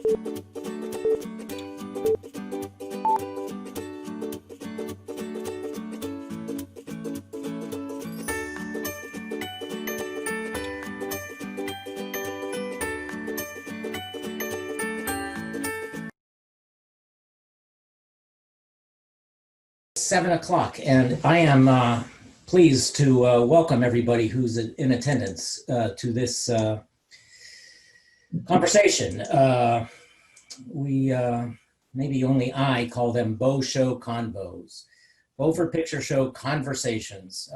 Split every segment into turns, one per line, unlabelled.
Seven o'clock, and I am pleased to welcome everybody who's in attendance to this conversation. Maybe only I call them BeauShow Convos, Beaufort Picture Show Conversations,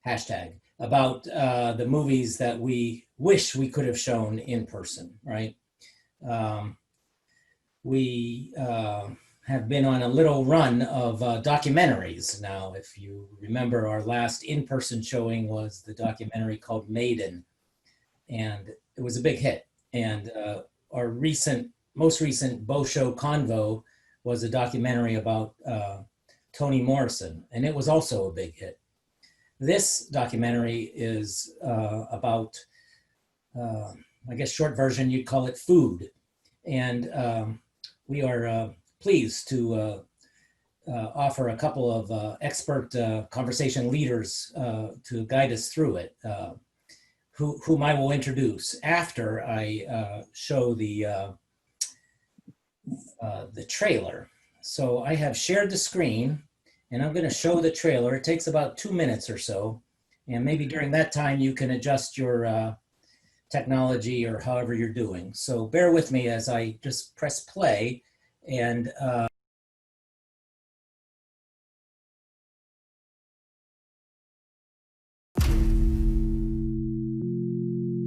hashtag, about the movies that we wish we could have shown in person, right? We have been on a little run of documentaries. Now, if you remember, our last in-person showing was the documentary called Maiden, and it was a big hit. And our most recent BeauShow Convo was a documentary about Toni Morrison, and it was also a big hit. This documentary is about, I guess short version, you'd call it food. And we are pleased to offer a couple of expert conversation leaders to guide us through it, whom I will introduce after I show the trailer. So I have shared the screen, and I'm going to show the trailer. It takes about 2 minutes or so, and maybe during that time you can adjust your technology or however you're doing. So bear with me as I just press play. And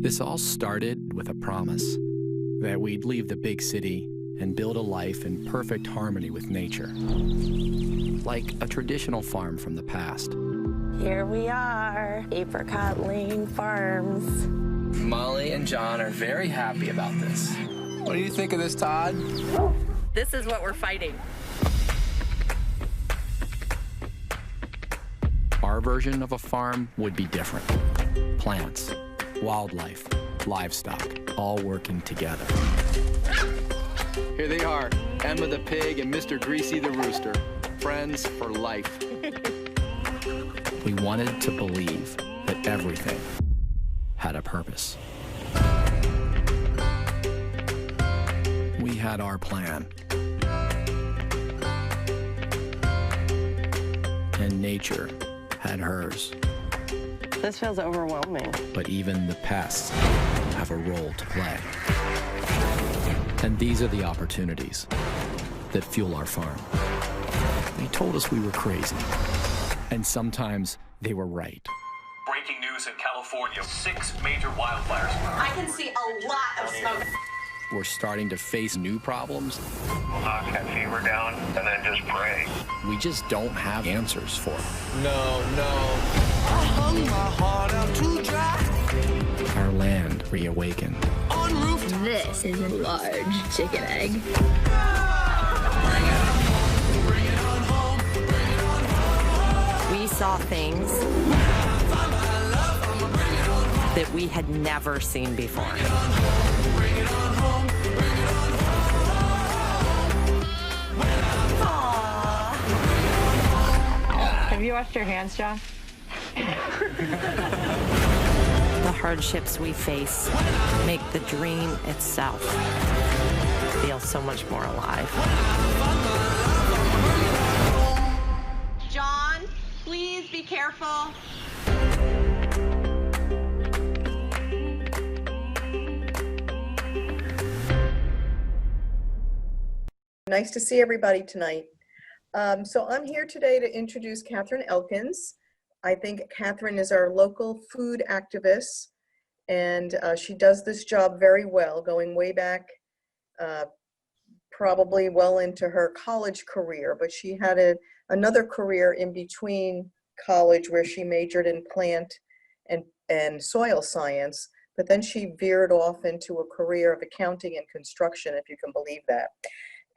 this all started with a promise that we'd leave the big city and build a life in perfect harmony with nature, like a traditional farm from the past.
Here we are, Apricot Lane Farms.
Molly and John are very happy about this. What do you think of this, Todd?
This is what we're fighting.
Our version of a farm would be different. Plants, wildlife, livestock, all working together. Here they are, Emma the pig and Mr. Greasy the rooster, friends for life. We wanted to believe that everything had a purpose. We had our plan. And nature had hers.
This feels overwhelming.
But even the pests have a role to play. And these are the opportunities that fuel our farm. They told us we were crazy. And sometimes they were right.
Breaking news in California, 6 major wildfires.
I can see a lot of smoke.
We're starting to face new problems.
We'll knock that fever down and then just pray.
We just don't have answers for.
No. I hung my heart out to dry.
Our land reawakened.
On rooftop.
This is a large chicken egg.
Bring it on home. Bring it on home.
We saw things that we had never seen before.
Bring it on home. Bring it on
Aww. Have you washed your hands, John?
The hardships we face make the dream itself feel so much more alive.
John, please be careful.
Nice to see everybody tonight. So I'm here today to introduce Catherine Elkins. I think Catherine is our local food activist, and she does this job very well, going way back, probably well into her college career, but she had another career in between college where she majored in plant and soil science, but then she veered off into a career of accounting and construction, if you can believe that.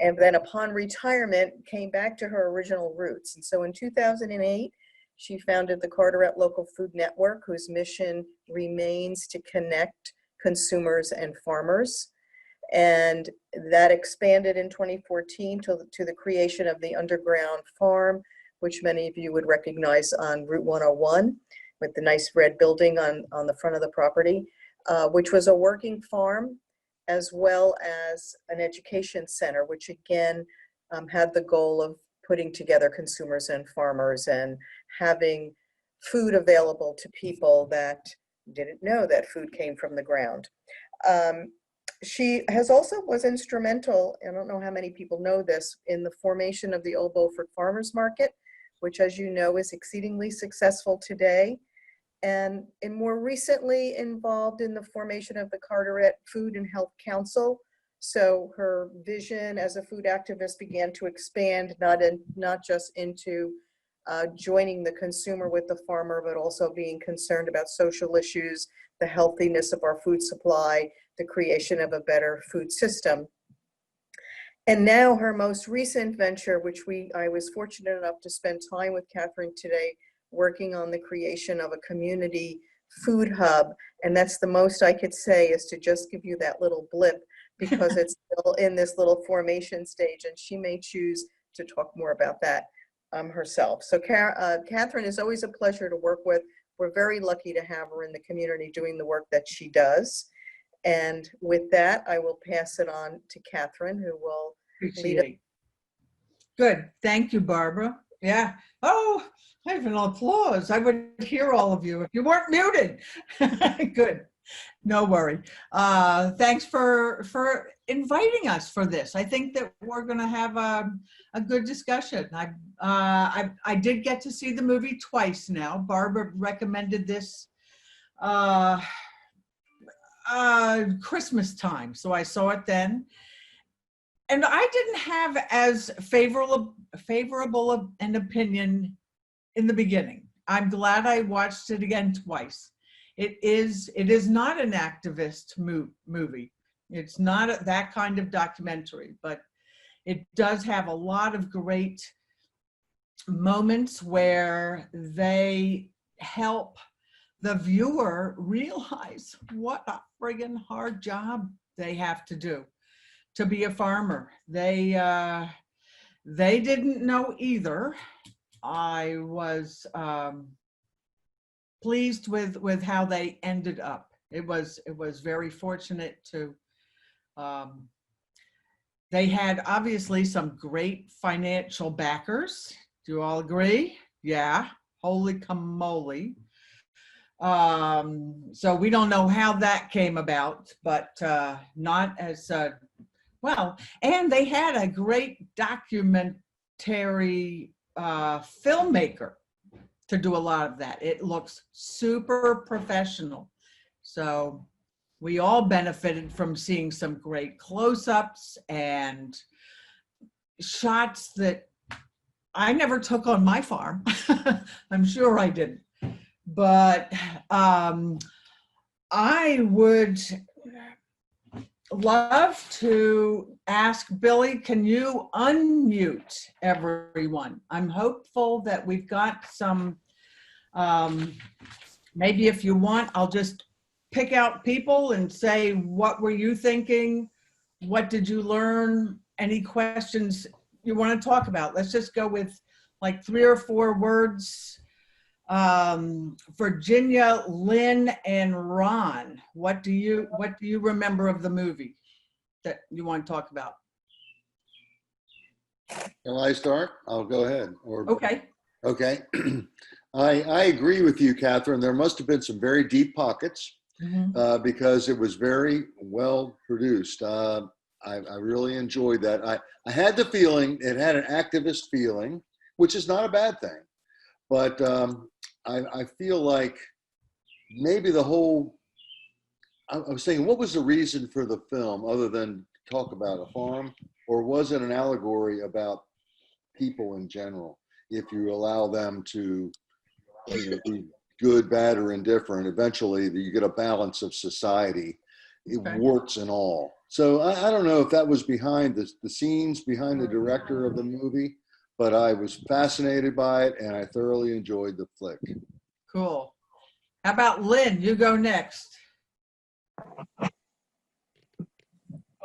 And then upon retirement, came back to her original roots. And so in 2008, she founded the Carteret Local Food Network, whose mission remains to connect consumers and farmers. And that expanded in 2014 to the creation of the underground farm, which many of you would recognize on Route 101 with the nice red building on the front of the property, which was a working farm as well as an education center, which again had the goal of putting together consumers and farmers and having food available to people that didn't know that food came from the ground. She was instrumental, I don't know how many people know this, in the formation of the Old Beaufort Farmers Market, which, as you know, is exceedingly successful today. And more recently involved in the formation of the Carteret Food and Health Council. So her vision as a food activist began to expand, not just into joining the consumer with the farmer, but also being concerned about social issues, the healthiness of our food supply, the creation of a better food system. And now her most recent venture, which I was fortunate enough to spend time with Catherine today, working on the creation of a community food hub. And that's the most I could say, is to just give you that little blip, because it's still in this little formation stage, and she may choose to talk more about that herself. So Catherine is always a pleasure to work with. We're very lucky to have her in the community doing the work that she does. And with that, I will pass it on to Catherine, who will lead us.
Good. Thank you, Barbara. Yeah. Oh, I have an applause. I would hear all of you if you weren't muted. Good. No worry. Thanks for inviting us for this. I think that we're going to have a good discussion. I did get to see the movie twice now. Barbara recommended this Christmas time, so I saw it then. And I didn't have as favorable an opinion in the beginning. I'm glad I watched it again twice. It is not an activist movie. It's not that kind of documentary, but it does have a lot of great moments where they help the viewer realize what a friggin' hard job they have to do to be a farmer. They didn't know either. I was pleased with how they ended up. It was very fortunate to. They had obviously some great financial backers. Do you all agree? Yeah. Holy camoly. So we don't know how that came about, but not as well. And they had a great documentary filmmaker to do a lot of that. It looks super professional. So we all benefited from seeing some great close-ups and shots that I never took on my farm. I'm sure I didn't. But I would love to ask Billy, can you unmute everyone? I'm hopeful that we've got some, maybe if you want, I'll just pick out people and say, what were you thinking? What did you learn? Any questions you want to talk about? Let's just go with like 3 or 4 words. Virginia, Lynn, and Ron, what do you remember of the movie that you want to talk about?
Can I start? I'll go ahead.
Okay.
Okay. I agree with you, Catherine. There must have been some very deep pockets because it was very well produced. I really enjoyed that. I had the feeling, it had an activist feeling, which is not a bad thing. But I feel like maybe I was thinking, what was the reason for the film other than talk about a farm? Or was it an allegory about people in general? If you allow them to be good, bad, or indifferent, eventually you get a balance of society, warts and all. So I don't know if that was behind the scenes, behind the director of the movie, but I was fascinated by it and I thoroughly enjoyed the flick.
Cool. How about Lynn? You go next.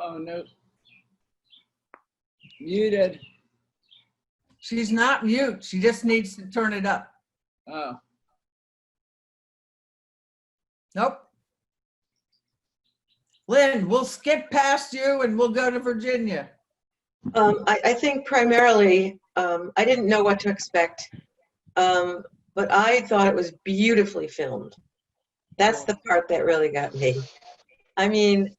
Oh, no. Muted.
She's not mute. She just needs to turn it up.
Oh.
Nope. Lynn, we'll skip past you and we'll go to Virginia.
I think primarily, I didn't know what to expect, but I thought it was beautifully filmed. That's the part that really got me. I mean,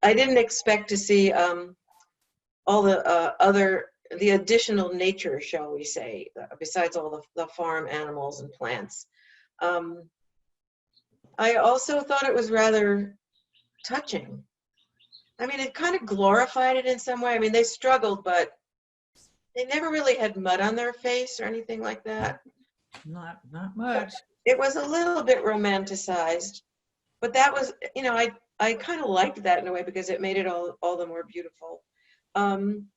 I didn't expect to see all the the additional nature, shall we say, besides all the farm animals and plants. I also thought it was rather touching. I mean, it kind of glorified it in some way. I mean, they struggled, but they never really had mud on their face or anything like that.
Not much.
It was a little bit romanticized, but that was, you know, I kind of liked that in a way because it made it all the more beautiful. I'm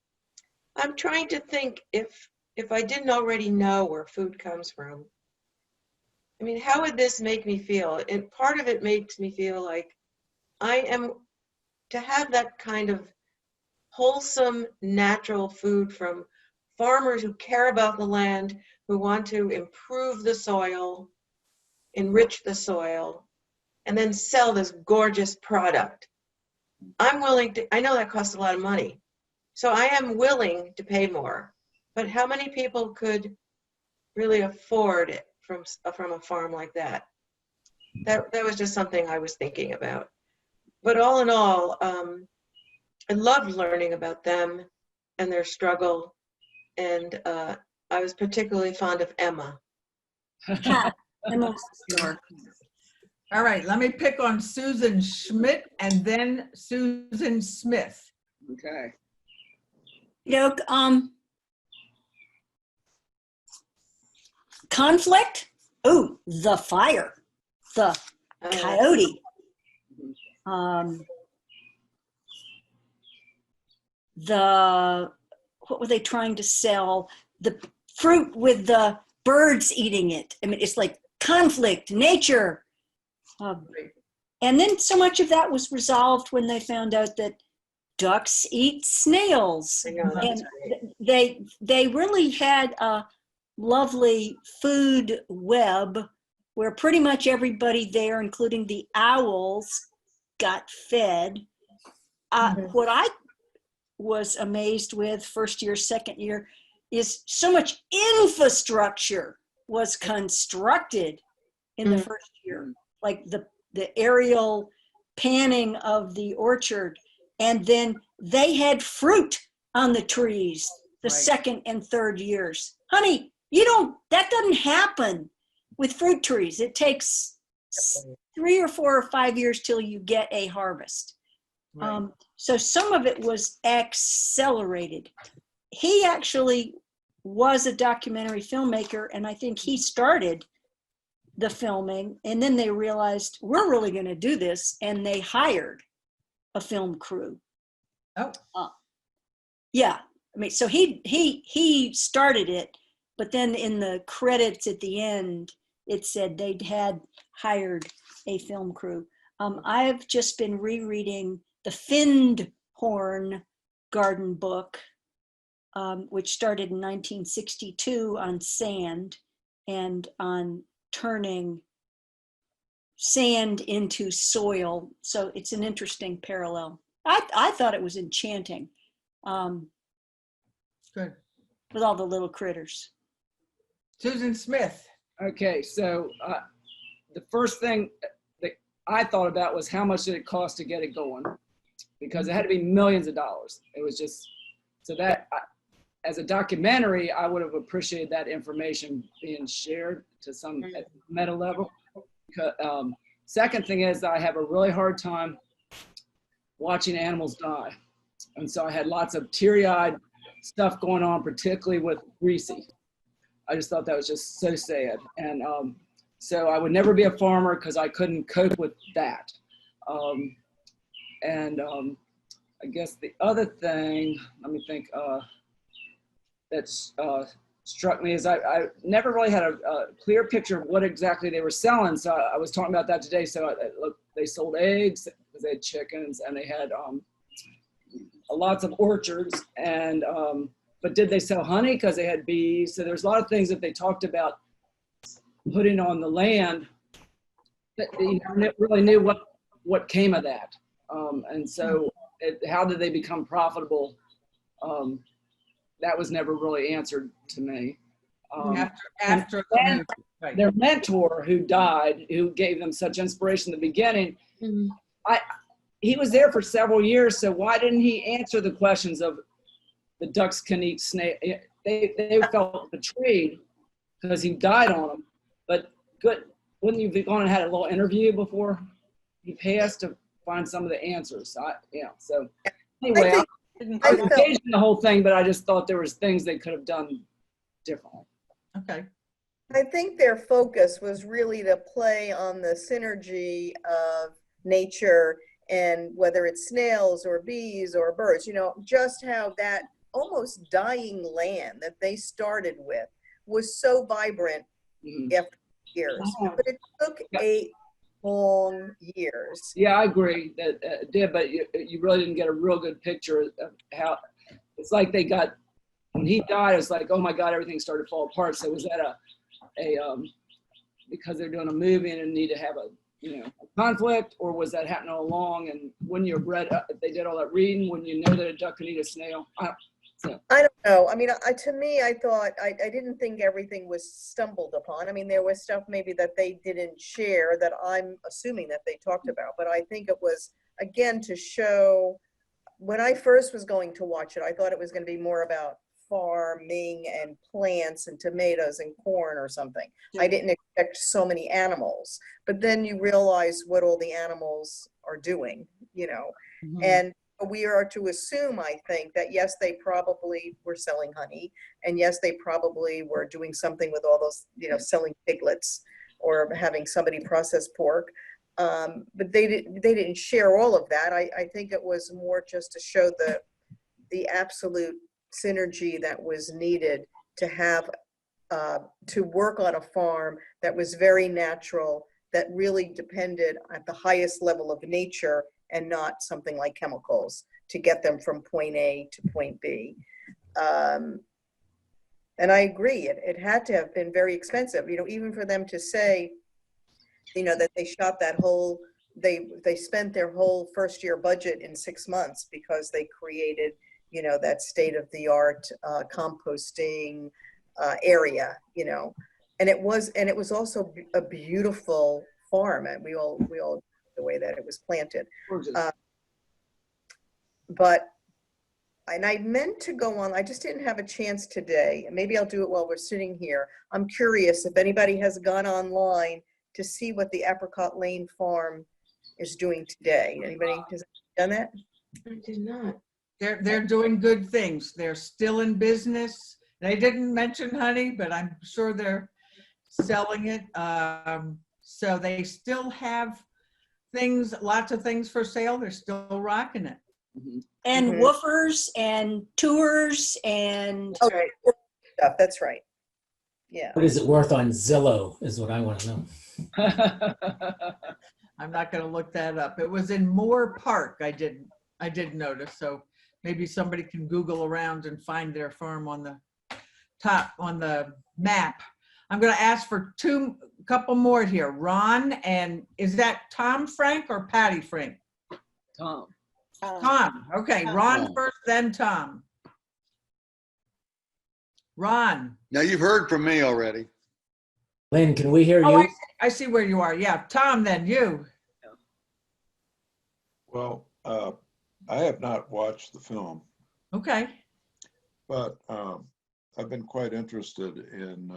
trying to think if I didn't already know where food comes from. I mean, how would this make me feel? And part of it makes me feel like I am to have that kind of wholesome, natural food from farmers who care about the land, who want to improve the soil, enrich the soil, and then sell this gorgeous product. I'm willing to, I know that costs a lot of money, so I am willing to pay more. But how many people could really afford it from a farm like that? That was just something I was thinking about. But all in all, I loved learning about them and their struggle. And I was particularly fond of Emma.
Emma's the star.
All right, let me pick on Susan Schmidt and then Susan Smith.
Okay.
You know, conflict. Oh, the fire, the coyote. What were they trying to sell? The fruit with the birds eating it. I mean, it's like conflict, nature. And then so much of that was resolved when they found out that ducks eat snails. And they really had a lovely food web where pretty much everybody there, including the owls, got fed. What I was amazed with first year, second year, is so much infrastructure was constructed in the first year, like the aerial panning of the orchard, and then they had fruit on the trees the second and third years. Honey, that doesn't happen with fruit trees. It takes 3 or 4 or 5 years till you get a harvest. So some of it was accelerated. He actually was a documentary filmmaker, and I think he started the filming, and then they realized we're really going to do this, and they hired a film crew. Yeah, I mean, so he started it, but then in the credits at the end, it said they'd had hired a film crew. I've just been rereading the Findhorn Garden book, which started in 1962 on sand and on turning sand into soil. So it's an interesting parallel. I thought it was enchanting.
Good.
With all the little critters.
Susan Smith.
Okay, so the first thing that I thought about was how much did it cost to get it going? Because it had to be millions of dollars. It was just, so that as a documentary, I would have appreciated that information being shared to some meta level. Second thing is I have a really hard time watching animals die. And so I had lots of teary-eyed stuff going on, particularly with Greasy. I just thought that was just so sad. And so I would never be a farmer because I couldn't cope with that. I guess the other thing, let me think, that struck me is I never really had a clear picture of what exactly they were selling. So I was talking about that today. So look, they sold eggs because they had chickens, and they had lots of orchards, and but did they sell honey because they had bees? So there's a lot of things that they talked about putting on the land that you never really knew what came of that. And so how did they become profitable? That was never really answered to me.
After
right. Their mentor who died, who gave them such inspiration in the beginning, he was there for several years, so why didn't he answer the questions of the ducks can eat snail? They felt betrayed because he died on them. But good, wouldn't you have gone and had a little interview before he passed to find some of the answers? So anyway, I was engaged in the whole thing, but I just thought there was things they could have done differently.
Okay.
I think their focus was really to play on the synergy of nature, and whether it's snails or bees or birds, just how that almost dying land that they started with was so vibrant after years. But it took 8 long years.
Yeah, I agree that it did, but you really didn't get a real good picture of how it's like they got, when he died, it's like, oh my God, everything started to fall apart. So was that because they're doing a movie and need to have a conflict, or was that happening all along? And when you read, if they did all that reading, when you know that a duck can eat a snail,
I don't know. I mean, to me, I thought, I didn't think everything was stumbled upon. I mean, there was stuff maybe that they didn't share that I'm assuming that they talked about, but I think it was, again, to show, when I first was going to watch it, I thought it was going to be more about farming and plants and tomatoes and corn or something. I didn't expect so many animals, but then you realize what all the animals are doing, and we are to assume, I think, that yes, they probably were selling honey, and yes, they probably were doing something with all those, selling piglets or having somebody process pork. But they didn't share all of that. I think it was more just to show the absolute synergy that was needed to have to work on a farm that was very natural, that really depended at the highest level of nature and not something like chemicals to get them from point A to point B. And I agree, it had to have been very expensive, even for them to say, that they shot that whole, they spent their whole first year budget in 6 months because they created, that state-of-the-art composting area, and it was also a beautiful farm, and we all the way that it was planted. And I meant to go on, I just didn't have a chance today. Maybe I'll do it while we're sitting here. I'm curious if anybody has gone online to see what the Apricot Lane Farm is doing today. Anybody has done that?
I did not.
They're doing good things. They're still in business. They didn't mention honey, but I'm sure they're selling it. So they still have things, lots of things for sale. They're still rocking it.
And woofers and tours and
stuff. That's right. Yeah.
What is it worth on Zillow is what I want to know.
I'm not going to look that up. It was in Moore Park. I did notice. So maybe somebody can Google around and find their farm on the top on the map. I'm going to ask for a couple more here. Ron, and is that Tom Frank or Patty Frank?
Tom.
Tom. Okay, Ron first, then Tom. Ron.
Now you've heard from me already.
Lynn, can we hear you?
I see where you are. Yeah, Tom, then you.
Well, I have not watched the film.
Okay.
But I've been quite interested in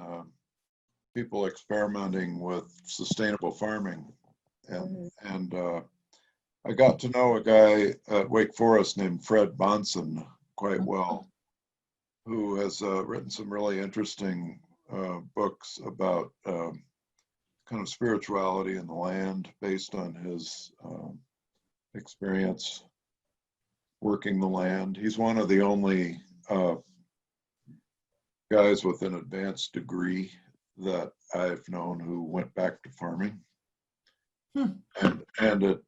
people experimenting with sustainable farming. And I got to know a guy at Wake Forest named Fred Bonson quite well, who has written some really interesting books about kind of spirituality in the land based on his experience working the land. He's one of the only guys with an advanced degree that I've known who went back to farming. And it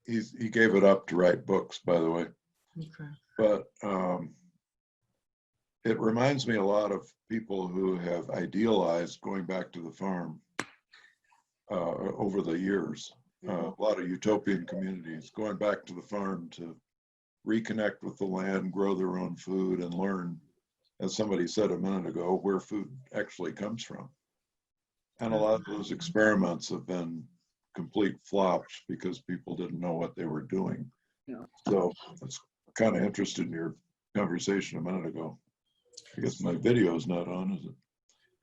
he gave it up to write books, by the way.
Okay.
But it reminds me a lot of people who have idealized going back to the farm over the years. A lot of utopian communities going back to the farm to reconnect with the land, grow their own food, and learn, as somebody said a minute ago, where food actually comes from. And a lot of those experiments have been complete flops because people didn't know what they were doing.
Yeah.
So that's kind of interested in your conversation a minute ago. I guess my video's not on, is it?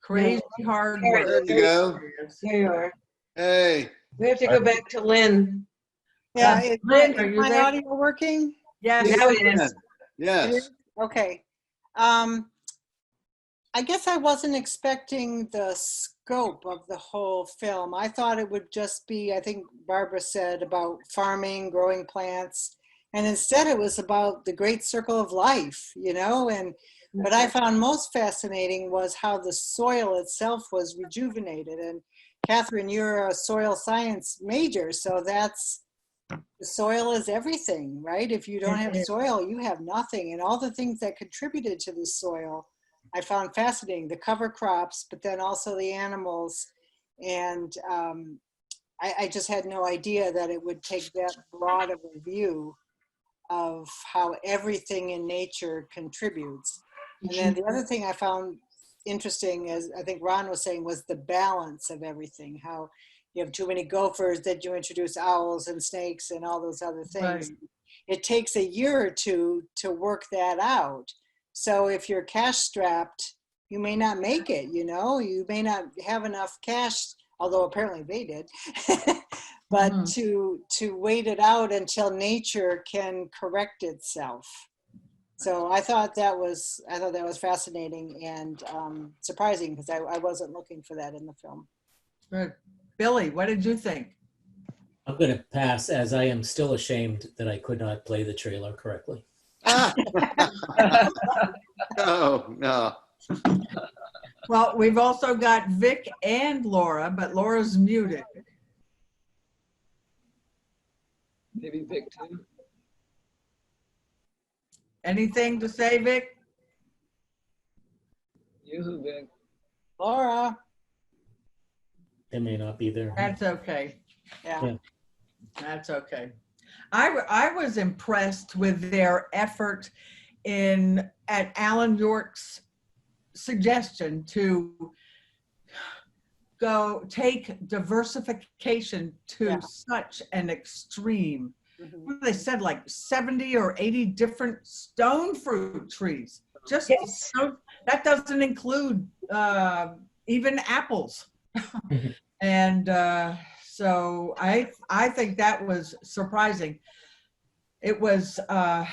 Crazy hard
There
work.
it
There you go.
There you are.
Hey.
We have to go back to Lynn.
Yeah, is
Lynn, are
is
you
my
there?
audio working?
Yes.
Now it is.
It
Yes.
is? Okay. I guess I wasn't expecting the scope of the whole film. I thought it would just be, I think Barbara said, about farming, growing plants. And instead it was about the great circle of life, you know? And what I found most fascinating was how the soil itself was rejuvenated. And Catherine, you're a soil science major, so that's, the soil is everything, right? If you don't have soil, you have nothing. And all the things that contributed to the soil, I found fascinating. The cover crops, but then also the animals. And I just had no idea that it would take that broad of a view of how everything in nature contributes. And then the other thing I found interesting, as I think Ron was saying, was the balance of everything. How you have too many gophers that you introduce owls and snakes and all those other things.
Right.
It takes a year or two to work that out. So if you're cash strapped, you may not make it, you know, you may not have enough cash, although apparently they did, but to wait it out until nature can correct itself. So I thought that was fascinating and surprising, because I wasn't looking for that in the film.
Good. Billy, what did you think?
I'm going to pass, as I am still ashamed that I could not play the trailer correctly.
No.
Well, we've also got Vic and Laura, but Laura's muted.
Maybe Vic too.
Anything to say, Vic?
Yoo-hoo, Vic.
Laura.
They may not be there.
That's okay.
Yeah.
That's okay. I was impressed with their effort at Alan York's suggestion to go take diversification to such an extreme. They said like 70 or 80 different stone fruit trees. Just so, that doesn't include even apples. And so I think that was surprising. It was, I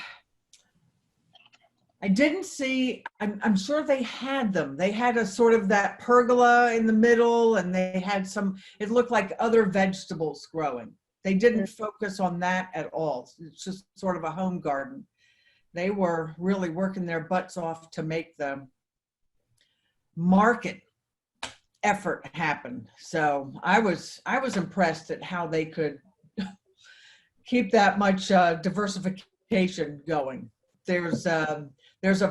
didn't see, I'm sure they had them. They had a sort of that pergola in the middle, and they had some, it looked like other vegetables growing. They didn't focus on that at all. It's just sort of a home garden. They were really working their butts off to make the market effort happen. So I was impressed at how they could keep that much diversification going. There's a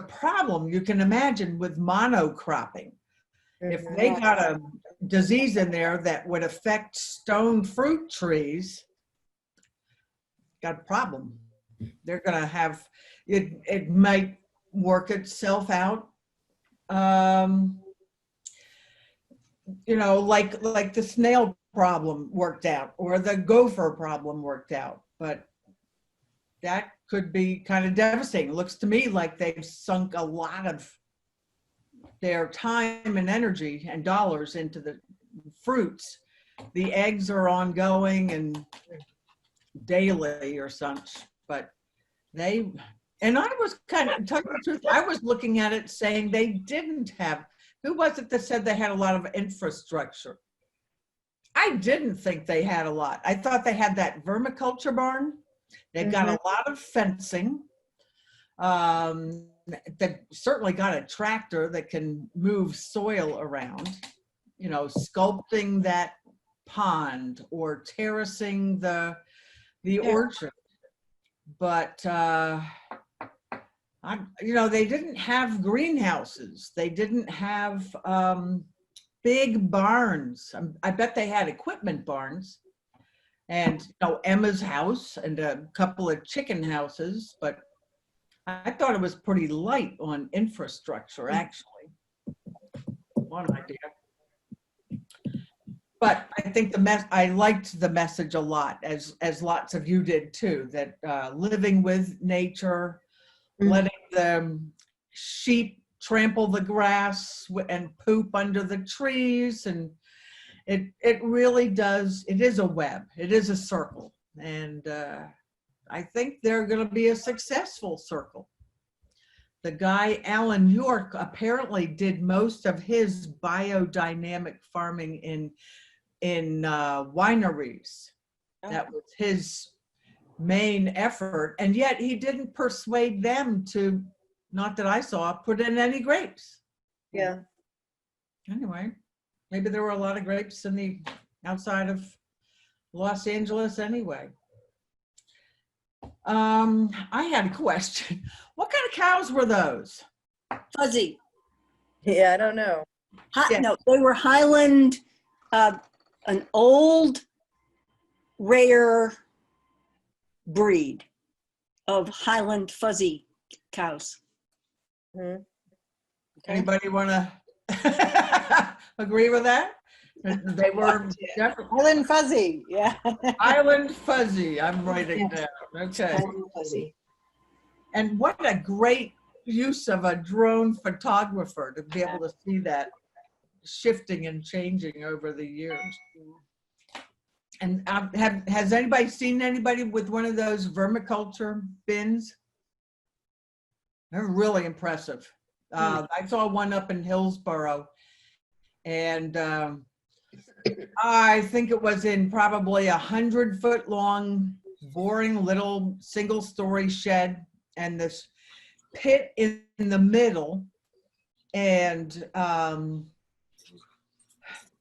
problem you can imagine with monocropping. If they got a disease in there that would affect stone fruit trees, got a problem. They're gonna have, it might work itself out. You know, like the snail problem worked out, or the gopher problem worked out, but that could be kind of devastating. It looks to me like they've sunk a lot of their time and energy and dollars into the fruits. The eggs are ongoing and daily or such, but and I was kind of, telling the truth, I was looking at it saying they didn't have, who was it that said they had a lot of infrastructure? I didn't think they had a lot. I thought they had that vermiculture barn. They've got a lot of fencing. They certainly got a tractor that can move soil around, you know, sculpting that pond or terracing the the orchard. But, they didn't have greenhouses. They didn't have big barns. I bet they had equipment barns and, Emma's house and a couple of chicken houses, but I thought it was pretty light on infrastructure, actually. One idea. But I think I liked the message a lot, as lots of you did too, that living with nature, letting the sheep trample the grass and poop under the trees, and it really does, it is a web, it is a circle, and I think they're going to be a successful circle. The guy, Alan York, apparently did most of his biodynamic farming in wineries. That was his main effort, and yet he didn't persuade them to, not that I saw, put in any grapes.
Yeah.
Anyway, maybe there were a lot of grapes in the outside of Los Angeles anyway. I had a question. What kind of cows were those?
Fuzzy.
Yeah, I don't know.
No, they were Highland, an old, rare breed of Highland fuzzy cows.
Mm-hmm.
Anybody want to agree with that? They were definitely
Highland fuzzy, yeah.
Highland fuzzy. I'm writing down. Okay.
Highland fuzzy.
And what a great use of a drone photographer to be able to see that shifting and changing over the years. And has anybody seen anybody with one of those vermiculture bins? They're really impressive. I saw one up in Hillsboro, and I think it was in probably 100-foot long, boring little single-story shed, and this pit in the middle, and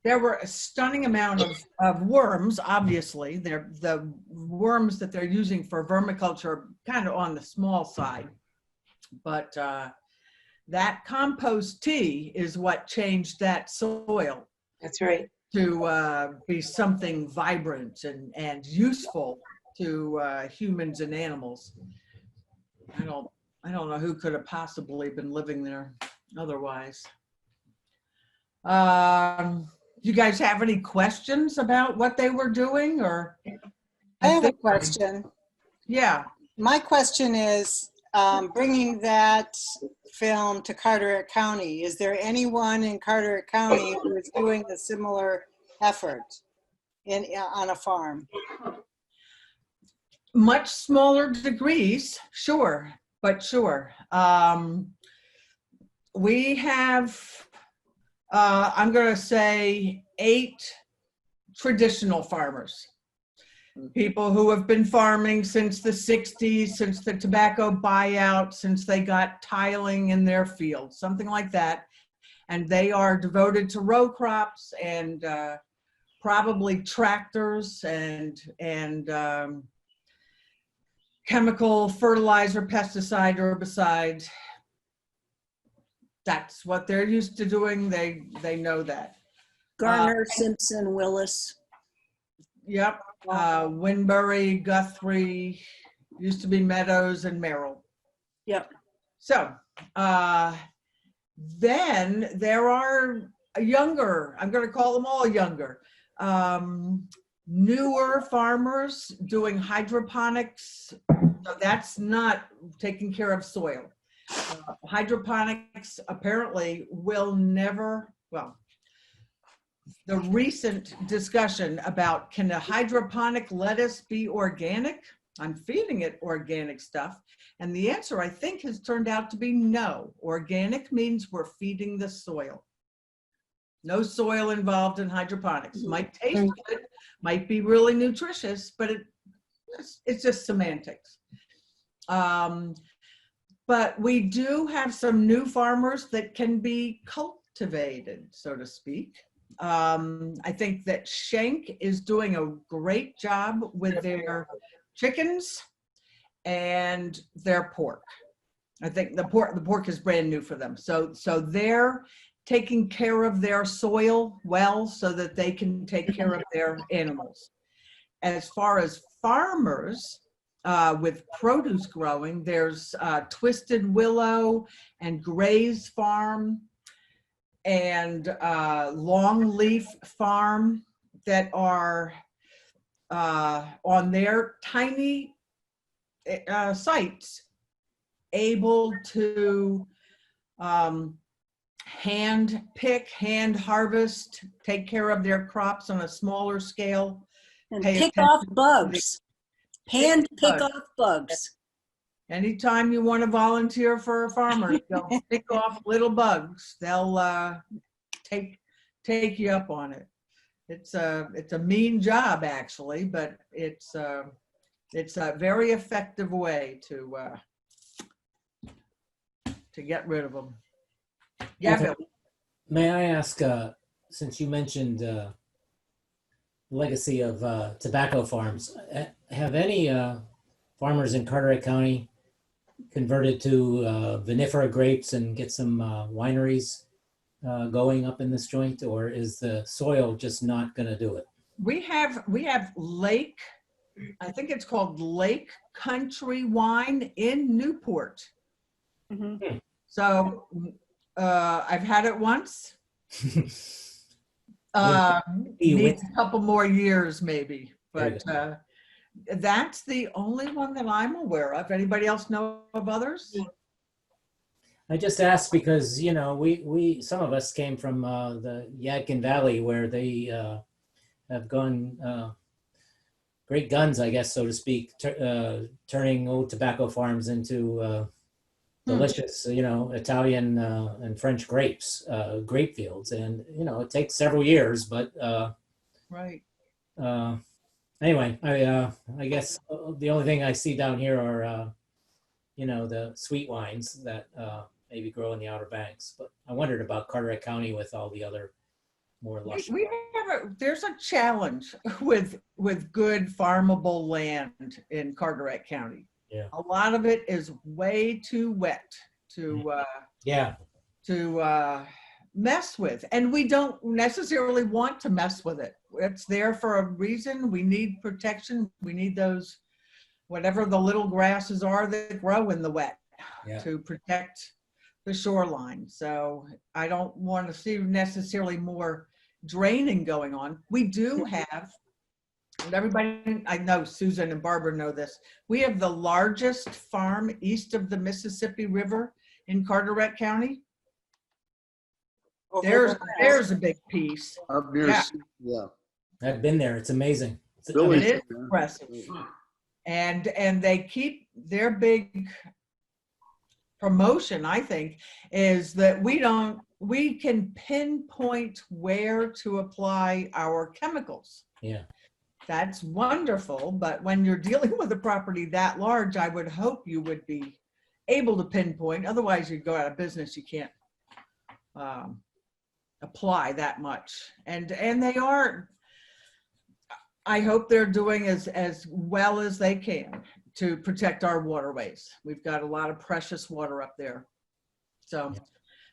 there were a stunning amount of worms. Obviously, the worms that they're using for vermiculture are kind of on the small side, but that compost tea is what changed that soil.
That's right.
To be something vibrant and useful to humans and animals. I don't know who could have possibly been living there otherwise. You guys have any questions about what they were doing, or?
I have a question.
Yeah.
My question is, bringing that film to Carteret County, is there anyone in Carteret County who is doing a similar effort on a farm?
Much smaller degrees, sure, but sure. We have, I'm going to say 8 traditional farmers. People who have been farming since the 60s, since the tobacco buyout, since they got tiling in their fields, something like that. And they are devoted to row crops and probably tractors and chemical fertilizer, pesticide, herbicide. That's what they're used to doing. They know that.
Garner, Simpson, Willis.
Yep. Winbury, Guthrie, used to be Meadows, and Merrill.
Yep.
So then there are younger, I'm going to call them all younger, newer farmers doing hydroponics. So that's not taking care of soil. Hydroponics apparently will never, well, the recent discussion about, can a hydroponic lettuce be organic? I'm feeding it organic stuff. And the answer, I think, has turned out to be no. Organic means we're feeding the soil. No soil involved in hydroponics. Might taste good, might be really nutritious, but it's just semantics. But we do have some new farmers that can be cultivated, so to speak. I think that Schenck is doing a great job with their chickens and their pork. I think the pork is brand new for them. So they're taking care of their soil well so that they can take care of their animals. As far as farmers with produce growing, there's Twisted Willow and Gray's Farm and Longleaf Farm that are on their tiny sites able to hand pick, hand harvest, take care of their crops on a smaller scale.
And pick off bugs. Hand pick off bugs.
Anytime you want to volunteer for a farmer, they'll pick off little bugs. They'll take you up on it. It's a mean job actually, but it's a very effective way to get rid of them. Yeah, Bill.
May I ask, since you mentioned legacy of tobacco farms, have any farmers in Carteret County converted to vinifera grapes and get some wineries going up in this joint, or is the soil just not going to do it?
We have Lake, I think it's called Lake Country Wine in Newport.
Mm-hmm.
So I've had it once. Needs a couple more years maybe, but that's the only one that I'm aware of. Anybody else know of others?
I just asked because, you know, we some of us came from the Yadkin Valley where they have gone great guns, I guess, so to speak, turning old tobacco farms into delicious, you know, Italian and French grapes, grape fields. And, you know, it takes several years, but
right.
Anyway, I guess the only thing I see down here are, you know, the sweet wines that maybe grow in the Outer Banks. But I wondered about Carteret County with all the other more lush.
There's a challenge with good farmable land in Carteret County.
Yeah.
A lot of it is way too wet to mess with, and we don't necessarily want to mess with it. It's there for a reason. We need protection. We need those, whatever the little grasses are that grow in the wet, to protect the shoreline. So I don't want to see necessarily more draining going on. We do have, and everybody, I know Susan and Barbara know this, we have the largest farm east of the Mississippi River in Carteret County. There's a big piece.
Up near, yeah.
I've been there. It's amazing.
It is impressive. And they keep their big promotion, I think, is that we can pinpoint where to apply our chemicals.
Yeah.
That's wonderful, but when you're dealing with a property that large, I would hope you would be able to pinpoint. Otherwise, you'd go out of business. You can't apply that much. And they are, I hope they're doing as well as they can to protect our waterways. We've got a lot of precious water up there. So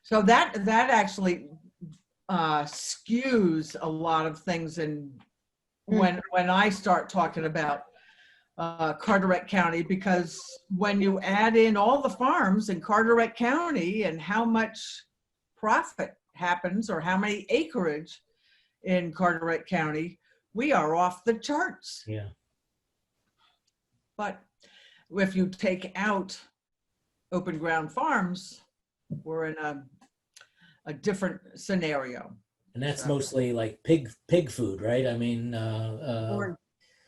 that actually skews a lot of things in when I start talking about Carteret County, because when you add in all the farms in Carteret County and how much profit happens or how many acreage in Carteret County, we are off the charts.
Yeah.
But if you take out open ground farms, we're in a different scenario.
And that's mostly like pig food, right? I mean,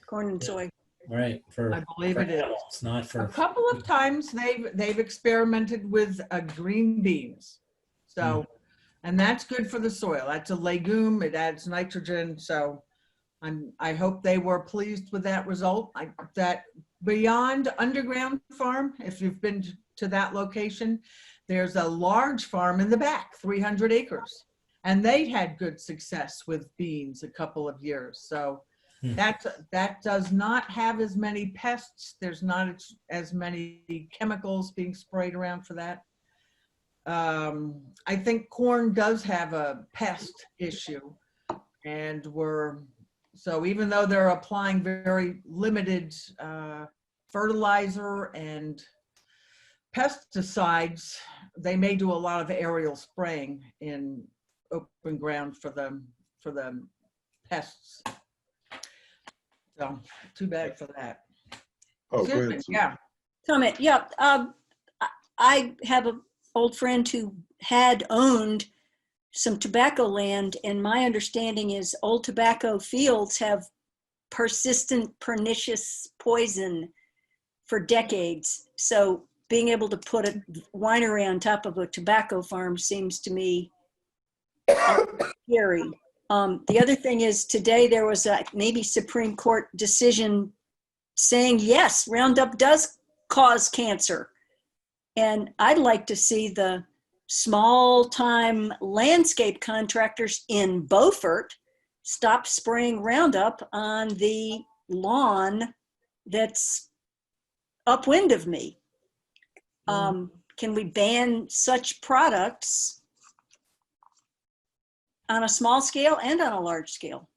corn and soy.
Right.
I believe it is.
It's not for.
A couple of times they've experimented with green beans. So, and that's good for the soil. That's a legume. It adds nitrogen. So, I hope they were pleased with that result. That beyond underground farm, if you've been to that location, there's a large farm in the back, 300 acres. And they had good success with beans a couple of years. So That does not have as many pests. There's not as many chemicals being sprayed around for that. I think corn does have a pest issue, and so even though they're applying very limited fertilizer and pesticides, they may do a lot of aerial spraying in open ground for the pests. So too bad for that.
Oh,
Excuse
go
me,
ahead.
yeah.
Comment, yeah. I have an old friend who had owned some tobacco land, and my understanding is old tobacco fields have persistent pernicious poison for decades. So being able to put a winery on top of a tobacco farm seems to me scary. The other thing is today there was a maybe Supreme Court decision saying, yes, Roundup does cause cancer. And I'd like to see the small-time landscape contractors in Beaufort stop spraying Roundup on the lawn that's upwind of me. Can we ban such products on a small scale and on a large scale?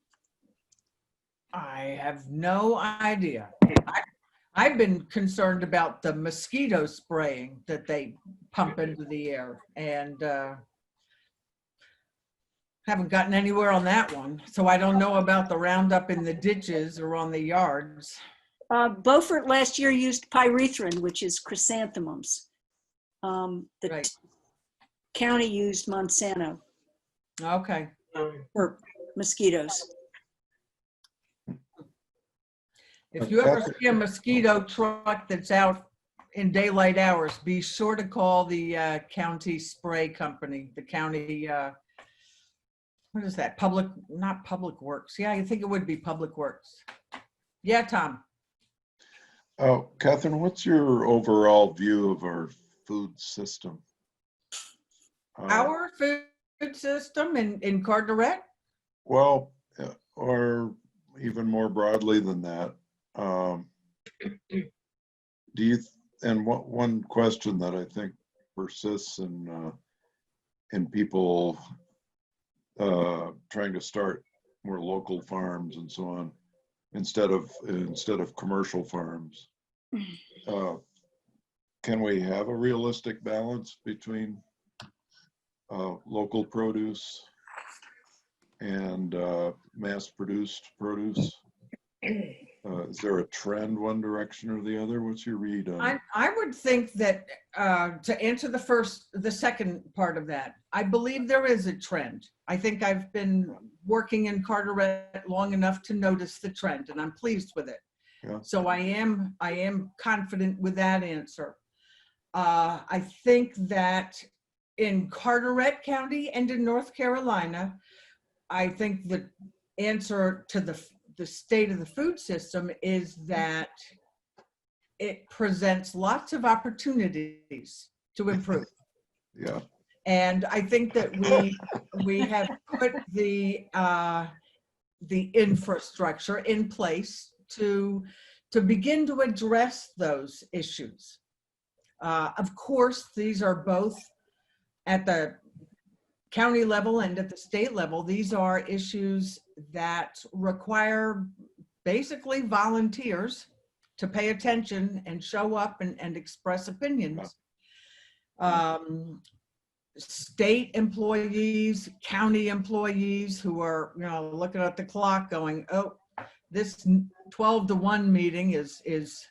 I have no idea. I've been concerned about the mosquito spraying that they pump into the air, and haven't gotten anywhere on that one. So I don't know about the Roundup in the ditches or on the yards.
Beaufort last year used pyrethrin, which is chrysanthemums. The county used Monsanto.
Okay.
For mosquitoes.
If you ever see a mosquito truck that's out in daylight hours, be sure to call the county spray company, the county, what is that? Not Public Works. Yeah, I think it would be Public Works. Yeah, Tom.
Oh, Catherine, what's your overall view of our food system?
Our food system in Carteret?
Well, or even more broadly than that. Do you, and one question that I think persists in people trying to start more local farms and so on, instead of commercial farms, can we have a realistic balance between local produce and mass-produced produce? Is there a trend one direction or the other? What's your read on?
I would think that to answer the second part of that, I believe there is a trend. I think I've been working in Carteret long enough to notice the trend, and I'm pleased with it.
Yeah.
So I am confident with that answer. I think that in Carteret County and in North Carolina, I think the answer to the state of the food system is that it presents lots of opportunities to improve.
Yeah.
And I think that we have put the infrastructure in place to begin to address those issues. Of course, these are both at the county level and at the state level. These are issues that require basically volunteers to pay attention and show up and express opinions. State employees, county employees who are, looking at the clock going, oh, this 12 to 1 meeting is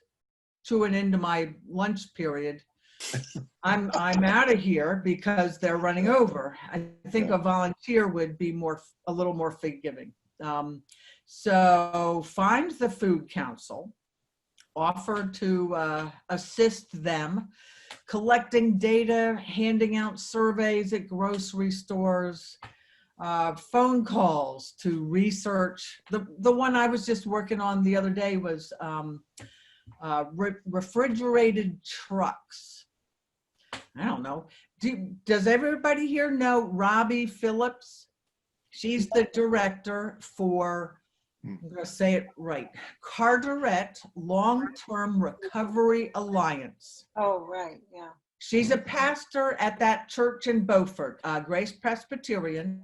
chewing into my lunch period. I'm out of here because they're running over. I think a volunteer would be a little more forgiving. So find the food council, offer to assist them, collecting data, handing out surveys at grocery stores, phone calls to research. The one I was just working on the other day was refrigerated trucks. I don't know. Does everybody here know Robbie Phillips? She's the director for I'm going to say it right. Carteret Long-Term Recovery Alliance.
Oh, right, yeah.
She's a pastor at that church in Beaufort, Grace Presbyterian,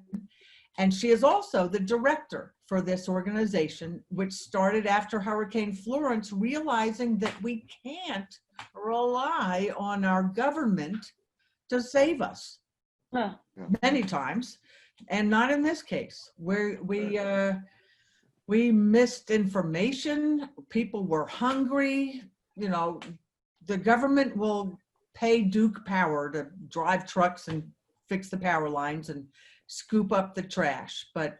and she is also the director for this organization, which started after Hurricane Florence, realizing that we can't rely on our government to save us.
Huh.
Many times, and not in this case, where we missed information, people were hungry, you know, the government will pay Duke Power to drive trucks and fix the power lines and scoop up the trash, but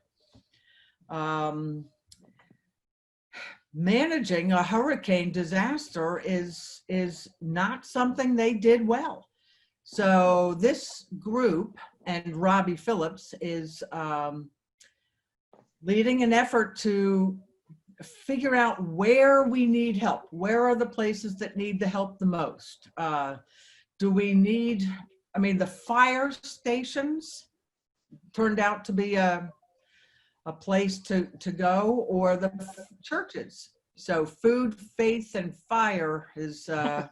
managing a hurricane disaster is not something they did well. So this group, and Robbie Phillips is leading an effort to figure out where we need help. Where are the places that need the help the most? Do we need, I mean, the fire stations turned out to be a place to go, or the churches. So food, faith, and fire is a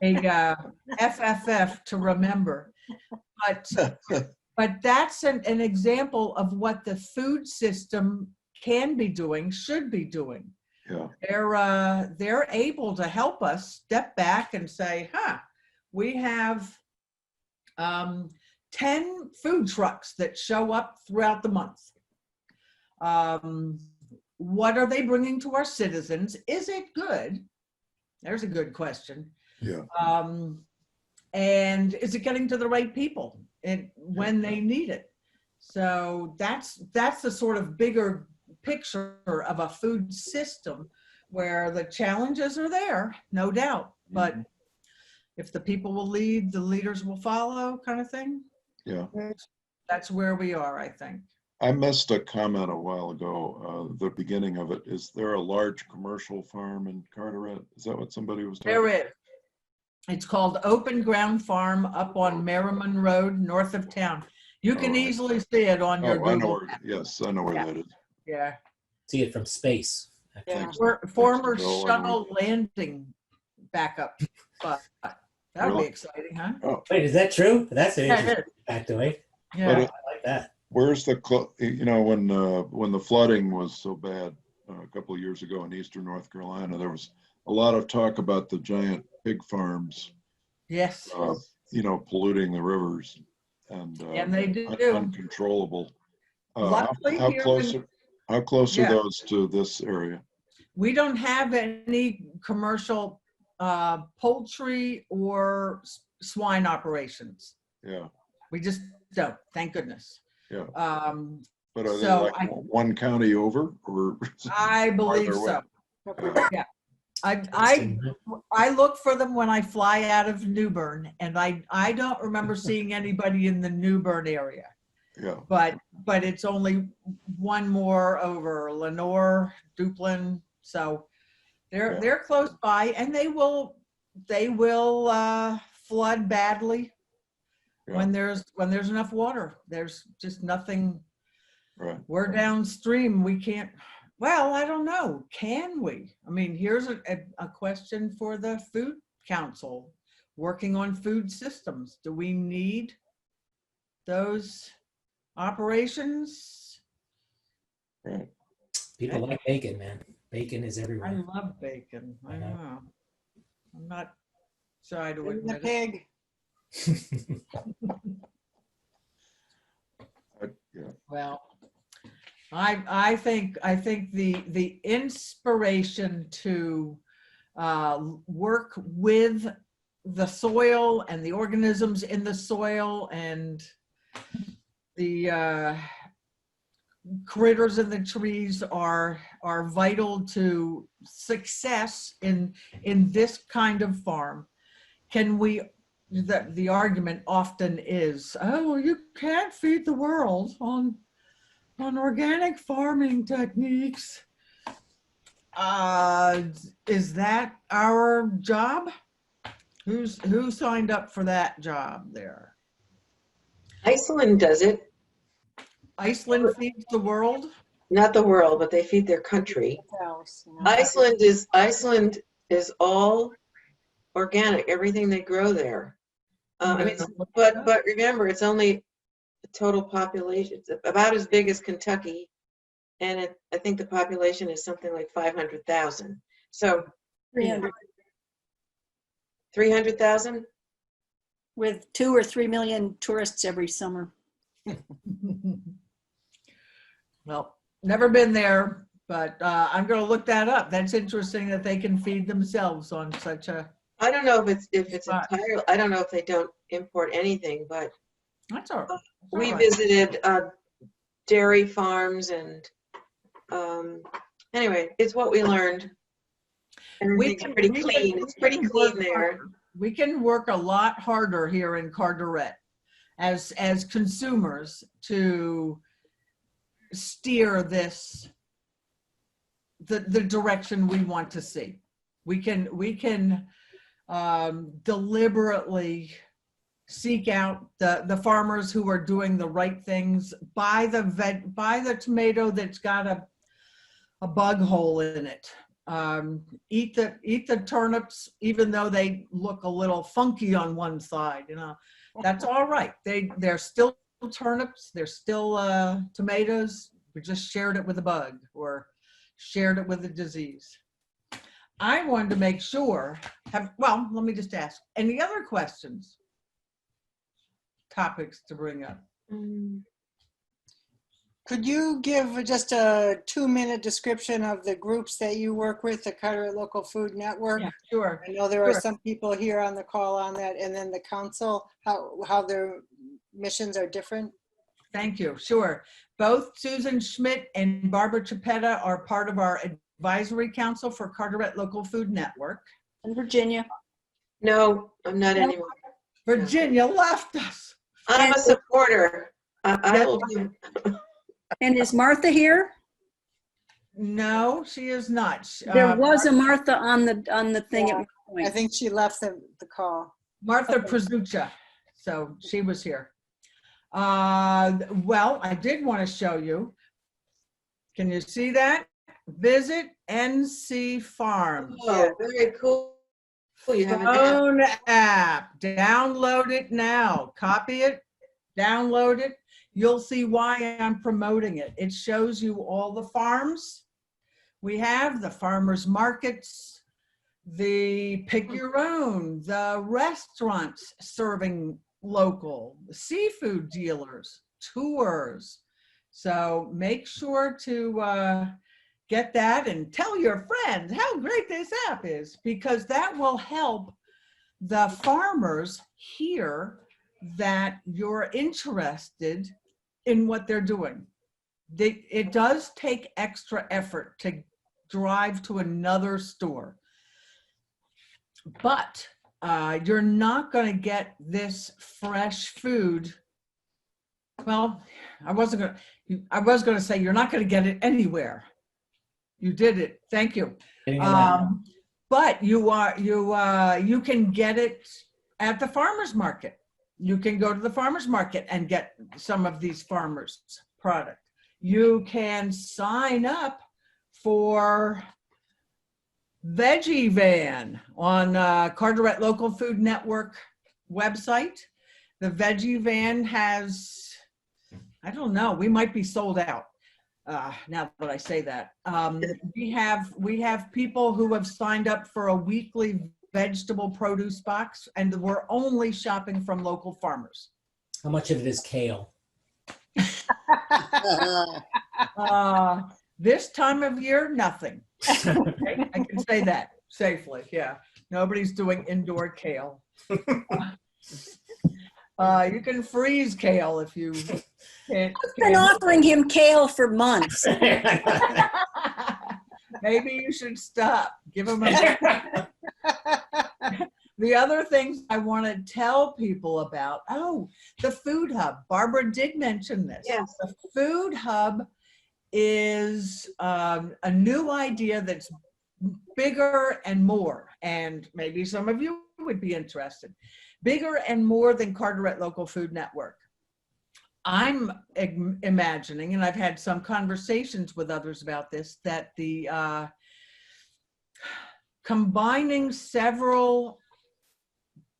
FFF to remember. But that's an example of what the food system can be doing, should be doing.
Yeah.
They're able to help us step back and say, we have 10 food trucks that show up throughout the month. What are they bringing to our citizens? Is it good? There's a good question.
Yeah.
And is it getting to the right people when they need it? So that's the sort of bigger picture of a food system where the challenges are there, no doubt. But if the people will lead, the leaders will follow, kind of thing.
Yeah.
That's where we are, I think.
I missed a comment a while ago, the beginning of it. Is there a large commercial farm in Carteret? Is that what somebody was talking about?
There is. It's called Open Ground Farm up on Merriman Road, north of town. You can easily see it on your Google.
I know where, yes, I know where that is.
Yeah.
See it from space.
Yeah. Former shuttle landing backup. But that would be exciting, huh?
Oh.
Wait, is that true? That's an
Yeah,
interesting factoid.
Yeah.
I like that.
Where's the, you know, when the flooding was so bad a couple of years ago in eastern North Carolina, there was a lot of talk about the giant pig farms.
Yes.
You know, polluting the rivers and
they do.
Uncontrollable.
Luckily,
how close are
Yeah.
those to this area?
We don't have any commercial poultry or swine operations.
Yeah.
We just don't, thank goodness.
Yeah.
But
are they like one county over, or?
I believe so. Yeah. I look for them when I fly out of Newbern, and I don't remember seeing anybody in the Newbern area.
Yeah.
But it's only one more over Lenore, Duplin, so they're close by, and they will flood badly when there's enough water. There's just nothing.
Right.
We're downstream. We can't. Well, I don't know. Can we? I mean, here's a question for the Food Council working on food systems. Do we need those operations?
Right.
People like bacon, man. Bacon is
I
everywhere.
love bacon. I know. I'm not shy to
And the
admit it.
pig.
Yeah.
Well, I think the inspiration to work with the soil and the organisms in the soil and the critters in the trees are vital to success in this kind of farm. Can we? The argument often is, oh, you can't feed the world on organic farming techniques. Is that our job? Who signed up for that job there?
Iceland does it.
Iceland feeds the world?
not the world, but they feed their country.
Else, you know.
Iceland is all organic. Everything they grow there. I mean, but remember, it's only the total population. It's about as big as Kentucky, and I think the population is something like 500,000. So
300.
300,000.
With 2 or 3 million tourists every summer.
Well, never been there, but I'm going to look that up. That's interesting that they can feed themselves on such a.
I don't know if it's entirely. I don't know if they don't import anything, but
that's all right.
We visited dairy farms, and anyway, it's what we learned. Everything's pretty clean. It's pretty clean there.
We can work a lot harder here in Carteret as consumers to steer this the direction we want to see. We can deliberately seek out the farmers who are doing the right things. Buy the tomato that's got a bug hole in it. Eat the turnips, even though they look a little funky on one side. You know, that's all right. They're still turnips. They're still tomatoes. We just shared it with a bug or shared it with a disease. I wanted to make sure. Let me just ask. Any other questions? Topics to bring up.
Could you give just a 2-minute description of the groups that you work with, the Carteret Local Food Network?
Yeah, sure.
I know there are some people here on the call on that, and then the council, how their missions are different.
Thank you. Sure. Both Susan Schmidt and Barbara Chapetta are part of our advisory council for Carteret Local Food Network.
And Virginia?
No, I'm not anymore.
Virginia left us.
I'm a supporter. I will do.
And is Martha here?
No, she is not.
There was a Martha on the thing at one point.
I think she left the call.
Martha Prazucha, so she was here. Well, I did want to show you. Can you see that? Visit NC Farms.
Oh, very cool. You have
an app. Download it now. Copy it. Download it. You'll see why I'm promoting it. It shows you all the farms. We have the farmers markets, the pick your own, the restaurants serving local, the seafood dealers, tours. So make sure to get that and tell your friends how great this app is, because that will help the farmers hear that you're interested in what they're doing. It does take extra effort to drive to another store, but you're not going to get this fresh food. Well, I was going to say you're not going to get it anywhere. You did it. Thank you. But you can get it at the farmers market. You can go to the farmers market and get some of these farmers' product. You can sign up for Veggie Van on Carteret Local Food Network website. The Veggie Van has, I don't know, we might be sold out now that I say that. We have people who have signed up for a weekly vegetable produce box, and we're only shopping from local farmers.
How much of it is kale?
This time of year, nothing. Okay? I can say that safely. Yeah, nobody's doing indoor kale. You can freeze kale if you can't.
I've been offering him kale for months.
Maybe you should stop. Give him a. The other things I want to tell people about, the Food Hub. Barbara did mention this.
Yes.
The Food Hub is a new idea that's bigger and more, and maybe some of you would be interested. Bigger and more than Carteret Local Food Network. I'm imagining, and I've had some conversations with others about this, that the combining several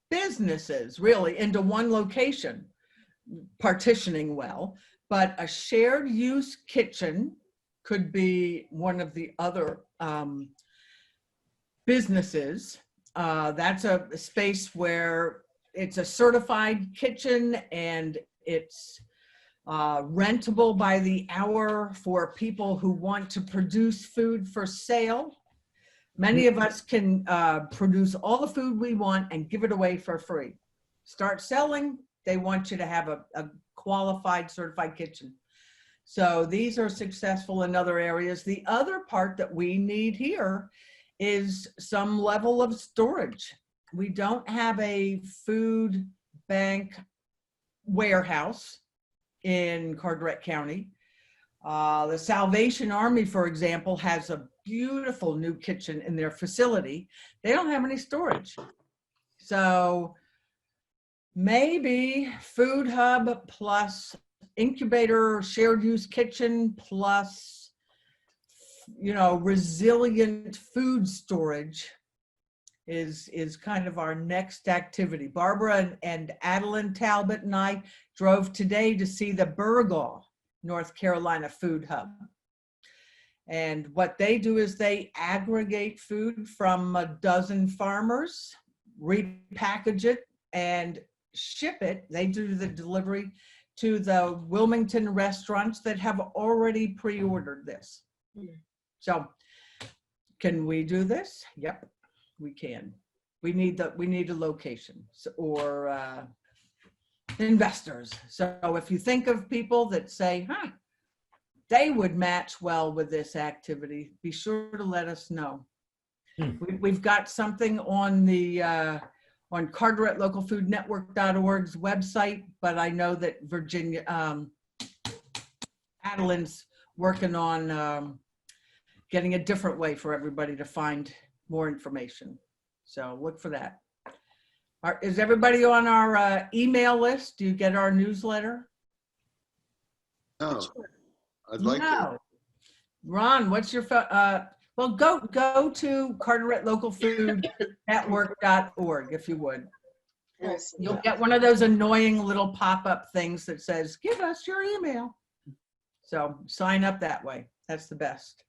businesses really into one location, partitioning well, but a shared use kitchen could be one of the other businesses. That's a space where it's a certified kitchen and it's rentable by the hour for people who want to produce food for sale. Many of us can produce all the food we want and give it away for free. Start selling, they want you to have a qualified, certified kitchen. So these are successful in other areas. The other part that we need here is some level of storage. We don't have a food bank warehouse in Carteret County. The Salvation Army, for example, has a beautiful new kitchen in their facility. They don't have any storage. So maybe Food Hub plus incubator, shared use kitchen plus, you know, resilient food storage is kind of our next activity. Barbara and Adeline Talbot and I drove today to see the Burgaw, North Carolina Food Hub. And what they do is they aggregate food from a dozen farmers, repackage it, and ship it. They do the delivery to the Wilmington restaurants that have already pre-ordered this. So can we do this? Yep, we can. We need a location or investors. So if you think of people that say, they would match well with this activity, be sure to let us know. We've got something on the on CarteretLocalFoodNetwork.org's website, but I know that Virginia, Adeline's working on getting a different way for everybody to find more information. So look for that. Is everybody on our email list? Do you get our newsletter?
No, I'd like to.
Ron, what's your well, go to CarteretLocalFoodNetwork.org if you would. You'll get one of those annoying little pop-up things that says, give us your email. So sign up that way. That's the best.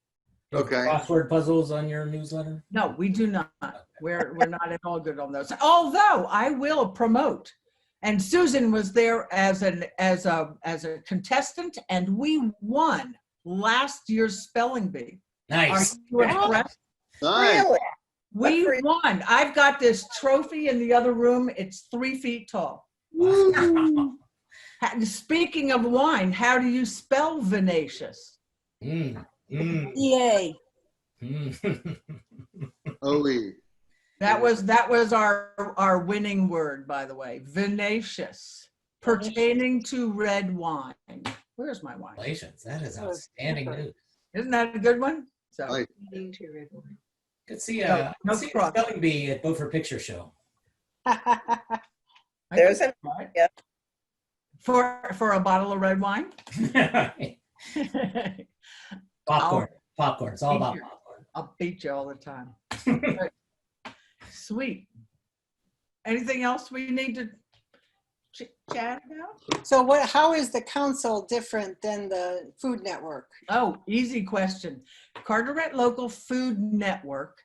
Okay.
Crossword puzzles on your newsletter?
No, we do not. We're not at all good on those. Although I will promote, and Susan was there as a contestant, and we won last year's spelling bee.
Nice.
Are you impressed?
Nice.
Really?
We won. I've got this trophy in the other room. It's 3 feet tall. Speaking of wine, how do you spell vinacious?
Yay.
OE.
That was our winning word, by the way. Vinacious, pertaining to red wine. Where's my wine?
Congratulations. That is outstanding news.
Isn't that a good one? So
Right.
Could see a spelling bee at Beaufort Picture Show.
There's an yeah.
For a bottle of red wine.
Popcorn. Popcorn. It's all about popcorn.
I'll beat you all the time. Sweet. Anything else we need to chat about?
So how is the council different than the Food Network?
Oh, easy question. Carteret Local Food Network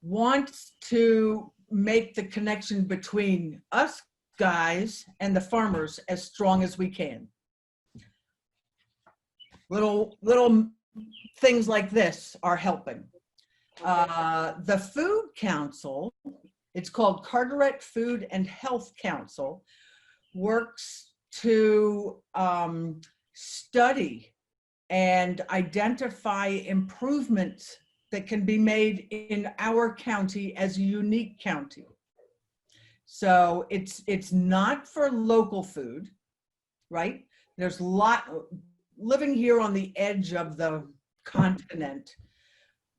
wants to make the connection between us guys and the farmers as strong as we can. Little things like this are helping. The Food Council, it's called Carteret Food and Health Council, works to study and identify improvements that can be made in our county as a unique county. So it's not for local food, right? There's living here on the edge of the continent,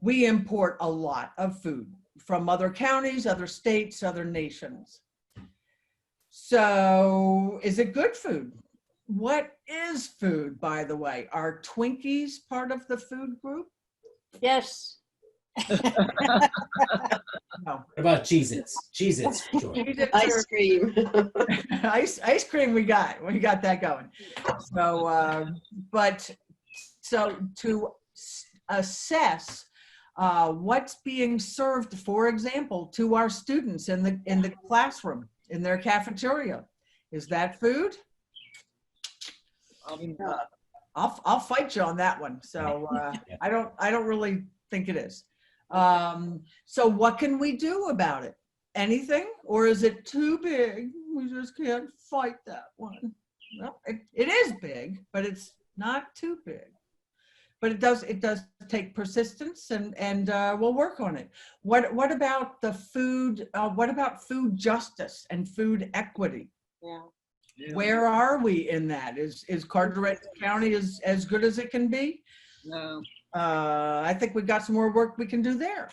we import a lot of food from other counties, other states, other nations. So is it good food? what is food, by the way? Are Twinkies part of the food group?
Yes.
No.
What about Cheez-Its? Cheez-Its, for sure.
Cheez-Its
Ice cream.
ice cream, we got that going. So, but so to assess what's being served, for example, to our students in the classroom, in their cafeteria, is that food? I'll fight you on that one. So I don't really think it is. So what can we do about it? Anything? Or is it too big? We just can't fight that one. Well, it is big, but it's not too big. But it does take persistence, and we'll work on it. What about the food? What about food justice and food equity?
Yeah.
Where are we in that? Is Carteret County as good as it can be?
No.
I think we've got some more work we can do there.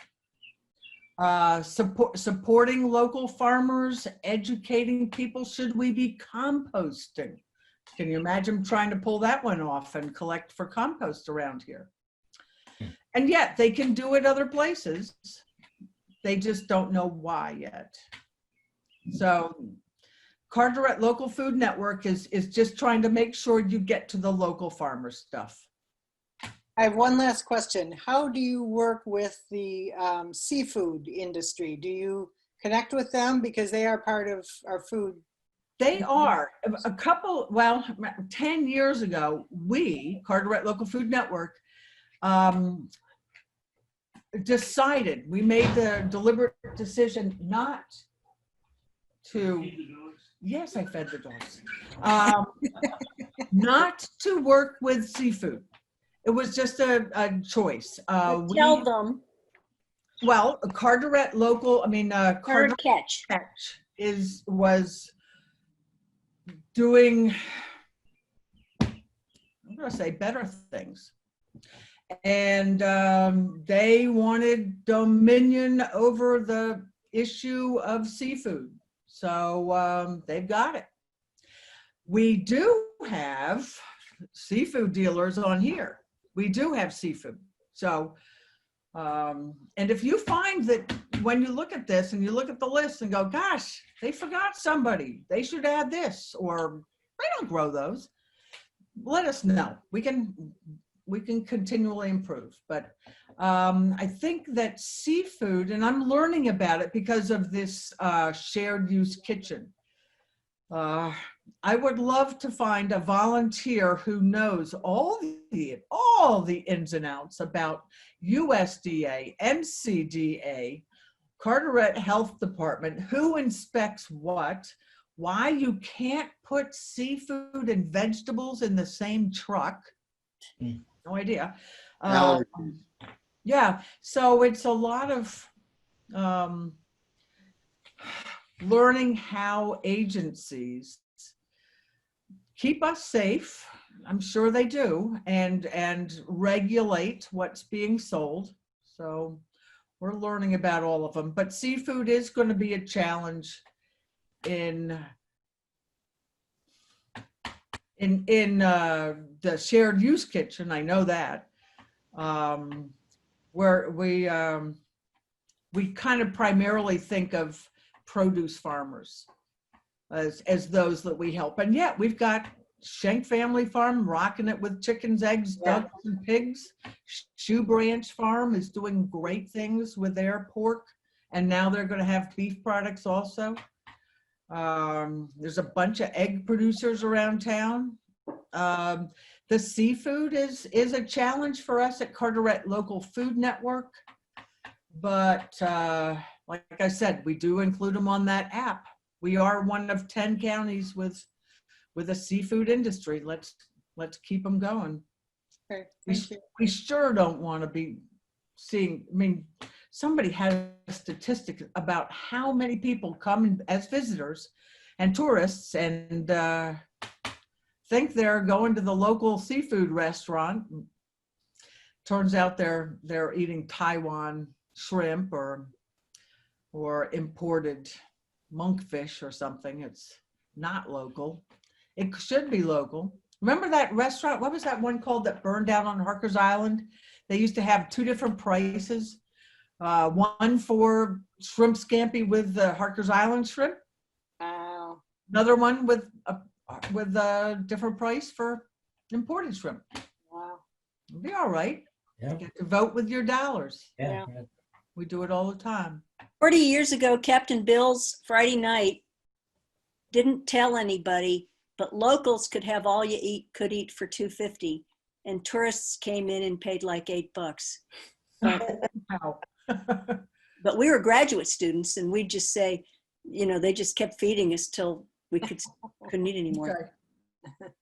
Supporting local farmers, educating people. Should we be composting? Can you imagine trying to pull that one off and collect for compost around here? And yet they can do it other places. They just don't know why yet. So Carteret Local Food Network is just trying to make sure you get to the local farmer stuff.
I have one last question. How do you work with the seafood industry? Do you connect with them because they are part of our food?
They are. 10 years ago, we, Carteret Local Food Network, decided, we made the deliberate decision not to, yes, I fed the dogs, not to work with seafood. It was just a choice.
Tell them.
Well, Carteret Local,
Carteret Catch
was doing, I'm going to say, better things. And they wanted dominion over the issue of seafood. So they've got it. We do have seafood dealers on here. We do have seafood. So, and if you find that when you look at this and you look at the list and go, gosh, they forgot somebody, they should add this, or they don't grow those, let us know. We can continually improve. But I think that seafood, and I'm learning about it because of this shared use kitchen. I would love to find a volunteer who knows all the ins and outs about USDA, MCDA, Carteret Health Department, who inspects what, why you can't put seafood and vegetables in the same truck. No idea. Yeah, so it's a lot of learning how agencies keep us safe. I'm sure they do, and regulate what's being sold. So we're learning about all of them. But seafood is going to be a challenge in the shared use kitchen. I know that, where we kind of primarily think of produce farmers as those that we help. And yet we've got Schenk Family Farm rocking it with chickens, eggs, ducks, and pigs. Shoe Branch Farm is doing great things with their pork, and now they're going to have beef products also. There's a bunch of egg producers around town. The seafood is a challenge for us at Carteret Local Food Network, but like I said, we do include them on that app. We are one of 10 counties with a seafood industry. Let's keep them going.
Okay, thank you.
We sure don't want to be seeing, somebody had a statistic about how many people come as visitors and tourists and think they're going to the local seafood restaurant. Turns out they're eating Taiwan shrimp or imported monkfish or something. It's not local. It should be local. Remember that restaurant? What was that one called that burned down on Harker's Island? They used to have 2 different prices. One for shrimp scampi with the Harker's Island shrimp.
Wow.
Another one with a different price for imported shrimp.
Wow.
It'll be all right.
Yeah.
You get to vote with your dollars.
Yeah.
We do it all the time.
40 years ago, Captain Bill's Friday night didn't tell anybody, but locals could have all you could eat for $2.50, and tourists came in and paid like $8.
Wow.
But we were graduate students, and we'd just say, you know, they just kept feeding us till we couldn't eat anymore.
Okay.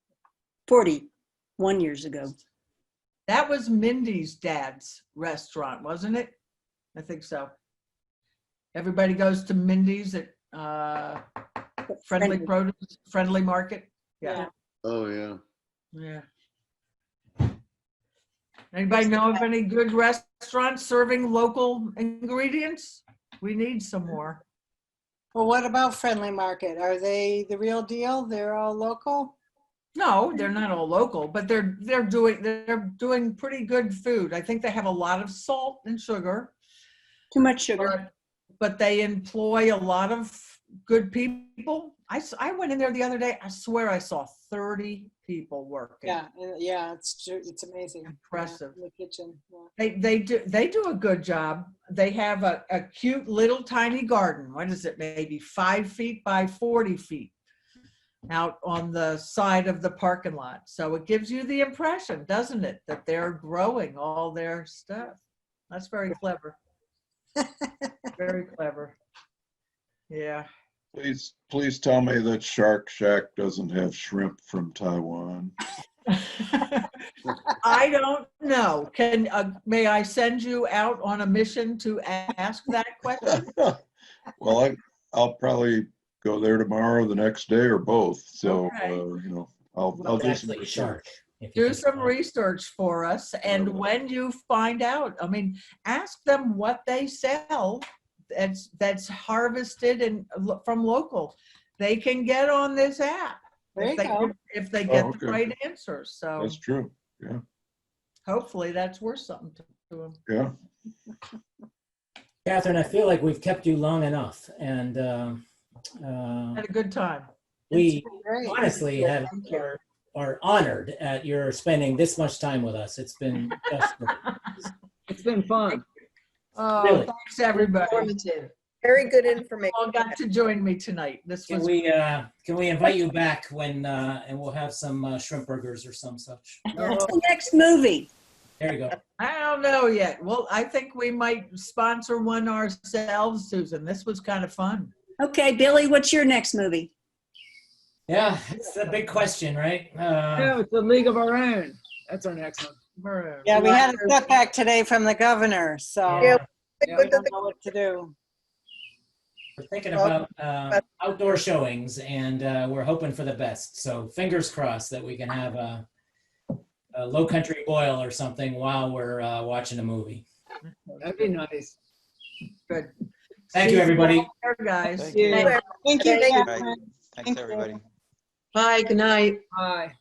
41 years ago.
That was Mindy's dad's restaurant, wasn't it? I think so. Everybody goes to Mindy's at Friendly Produce, Friendly Market. Yeah.
Oh, yeah.
Yeah. Anybody know of any good restaurants serving local ingredients? We need some more.
Well, what about Friendly Market? Are they the real deal? They're all local?
No, they're not all local, but they're doing pretty good food. I think they have a lot of salt and sugar.
Too much sugar.
But they employ a lot of good people. I went in there the other day. I swear I saw 30 people working.
Yeah, it's amazing.
Impressive.
Yeah, in the kitchen. Yeah.
They do a good job. They have a cute little tiny garden. What is it? Maybe 5 feet by 40 feet out on the side of the parking lot. So it gives you the impression, doesn't it, that they're growing all their stuff. That's very clever. Very clever. Yeah.
Please tell me that Shark Shack doesn't have shrimp from Taiwan.
I don't know. May I send you out on a mission to ask that question?
Well, I'll probably go there tomorrow, the next day, or both. So
Okay.
I'll do some
Shark.
Do some research for us, and when you find out, I mean, ask them what they sell that's harvested and from local. They can get on this app if they get the right answers. So
that's true. Yeah.
Hopefully that's worth something to them.
Yeah.
Catherine, I feel like we've kept you long enough, and
had a good time.
We honestly are honored at your spending this much time with us. It's been just
it's been fun.
Oh,
really.
Thanks everybody.
Very good information.
You all got to join me tonight. This
Can
was.
Can we invite you back when and we'll have some shrimp burgers or some such.
What's the next movie?
There you go.
I don't know yet. Well, I think we might sponsor one ourselves, Susan. This was kind of fun.
Okay, Billy, what's your next movie?
Yeah, it's a big question, right?
No, it's the League of Our Own. That's our next one.
Yeah, we had a setback today from the governor, so
Yeah.
we don't know what to do.
We're thinking about outdoor showings, and we're hoping for the best. So fingers crossed that we can have a Low Country Boil or something while we're watching a movie.
That'd be nice.
Good.
Thank you, everybody.
Guys.
Thank you.
Thank you.
Thank you.
Catherine.
Thanks, everybody.
Bye. Good night.
Bye.